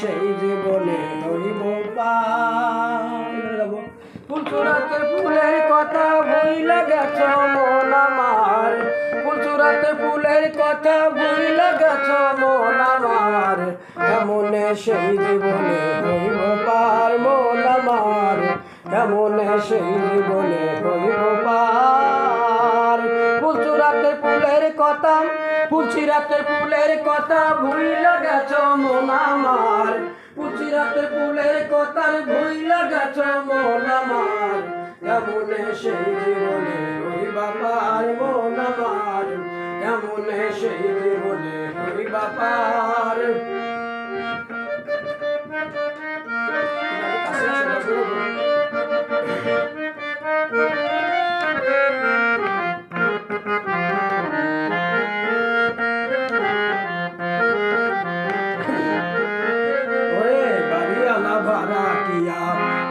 সেই জীবনে হইব পার। ফুলচুরাতে ফুলের কথা ভুইলা গেছ মন আমার, ফুলচুরাতে ফুলের কথা ভুইলা গেছ মন আমার, কেমনে সেই জীবনে হইব পার মন আমার, কেমনে সেই জীবনে হইব পার। ফুলচুরাতে ফুলের কথা, ফুলচিরাতে ফুলের কথা ভুইলা গেছ মন আমার, ফুলচিরাতে ফুলের কথা ভুইলা গেছ মন আমার, কেমনে সেই জীবনে হইবা পার মন আমার, কেমনে সেই জীবনে হইবা পার।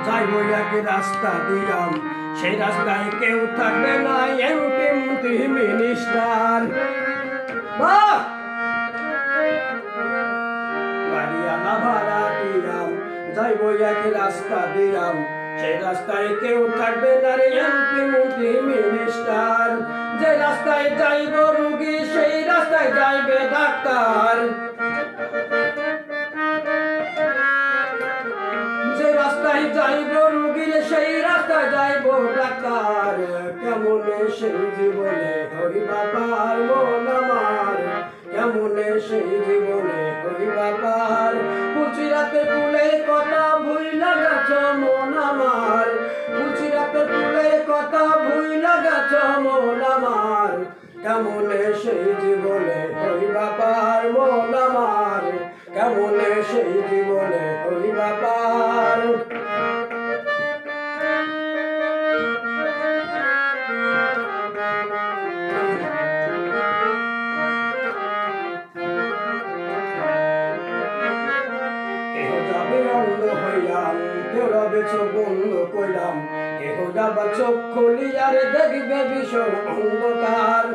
যাইবো এক রাস্তা দিয়াম, সেই রাস্তায় কেউ থাকবে না এমপি মন্ত্রী মিনিস্টার। বাড়িয়ালা ভাড়া দিয়াম, যাইবো এক রাস্তা দিয়াম, সেই রাস্তায় কেউ থাকবে না রে এমপি মন্ত্রী মিনিস্টার। যে রাস্তায় যাইব রুগী সেই রাস্তায় যাইবে ডাক্তার, যে রাস্তায় যাইব রুগীর সেই রাস্তায় যাইব ডাক্তার, কেমনে সেই জীবনে হইবা পার মন আমার, কেমনে সেই জীবনে হইবা পার। ফুলচিরাতে ফুলের কথা ভুইলা গেছ মন আমার, ফুলচিরাতে ফুলের কথা ভুইলা গেছ মন আমার, কেমনে সেই জীবনে হইবা পার মন আমার, কেমনে সেই জীবনে হইবা পার। কেহ যাবে অন্ধ হইলাম, কেউ রবে চোখ বন্ধ কইলাম, কেহ যাবা চোখ খুলিয়া রে দেখবে ভীষণ অন্ধকার।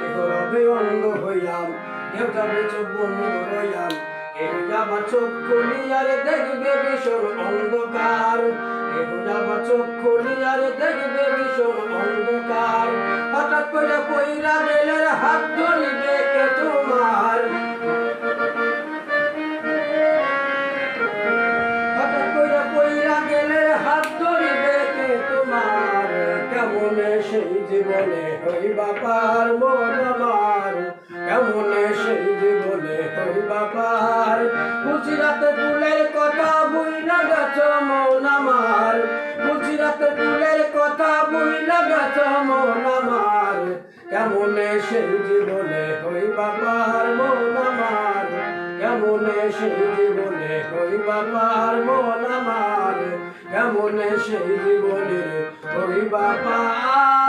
কেহ রবে অন্ধ হইলাম, কেউ যাবে চোখ বন্ধ হইলাম, কেউ যাবা চোখ খুলিয়া রে দেখবে ভীষণ অন্ধকার, কেহ যাবা চোখ খুলিয়া রে দেখবে ভীষণ অন্ধকার। হঠাৎ করে পইরা গেলে হাত ধরিবে কে তোমার, হঠাৎ করে পইরা গেলে হাত ধরিবে কে তোমার, কেমনে সেই জীবনে হইবা পার মন আমার, কেমনে সেই জীবনে হইবা পার। ফুলচিরাতে ফুলের কথা ভুইলা গেছ মন আমার, ফুলচিরাতে ফুলের কথা ভুইলা গেছ মন আমার, কেমনে সেই জীবনে হইবা পার মন আমার, কেমনে সেই জীবনে হইবা পার মন আমার, কেমনে সেই জীবনে হইবা পার।